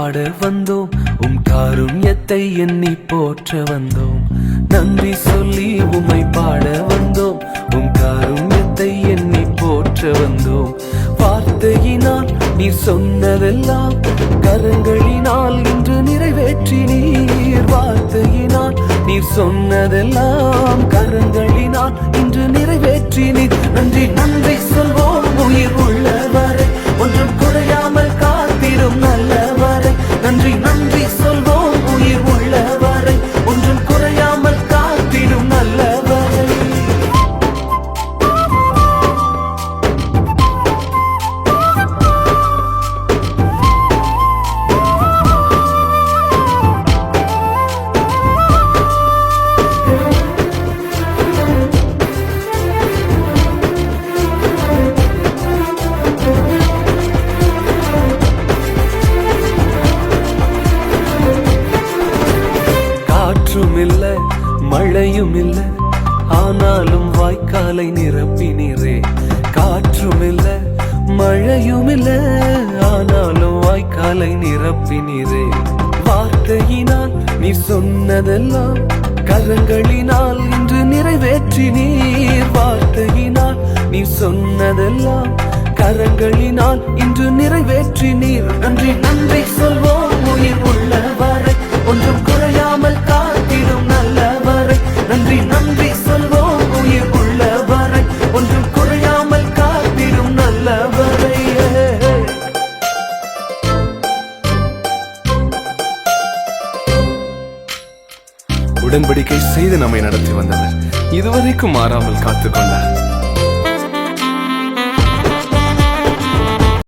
பாட வந்தோம், காருண்யத்தை எண்ணி போற்ற வந்தோம். நன்றி சொல்லி உம்மை பாட வந்தோம், காருண்யத்தை எண்ணி போற்ற வந்தோம். வார்த்தையினால் நீர் சொன்னதெல்லாம் கரங்களினால் இன்று நிறைவேற்றினீர். வார்த்தையினால் நீர் சொன்னதெல்லாம் கரங்களினால் இன்று நிறைவேற்றினீர். நன்றி நன்றி சொல்வோம் உயிர் உள்ளவரை, ஒன்றும் குறையாமல் காத்திடும் நல்லவரை. நன்றி நன்றி சொல்வோம் உயிர் உள்ளவரை, ஒன்றும் குறையாமல் காத்திடும் நல்லவரை. காற்றுமில்ல மழையும் இல்ல, ஆனாலும் வாய்க்காலை நிரப்பினீரே. காற்றுமில்ல மழையும் இல்ல, ஆனாலும் வாய்க்காலை நிரப்பினீரே. வார்த்தையினால் நீ சொன்னதெல்லாம் கரங்களினால் இன்று நிறைவேற்றினீர். வார்த்தையினால் நீ சொன்னதெல்லாம் கரங்களினால் இன்று நிறைவேற்றினீர். நன்றி நன்றி சொல்வோம் உயிர் உள்ளவரை, ஒன்றும் குறையாமல் காத்திடும் நல்லவரை. நன்றி நன்றி சொல்வோம் உயிர் உள்ளவரை, ஒன்றும் குறையாமல் காத்திடும் நல்லவரை. உடன்படிக்கை செய்து நம்மை நடத்தி வந்தவர், இதுவரைக்கும் மாறாமல் காத்துக்கொண்டார்.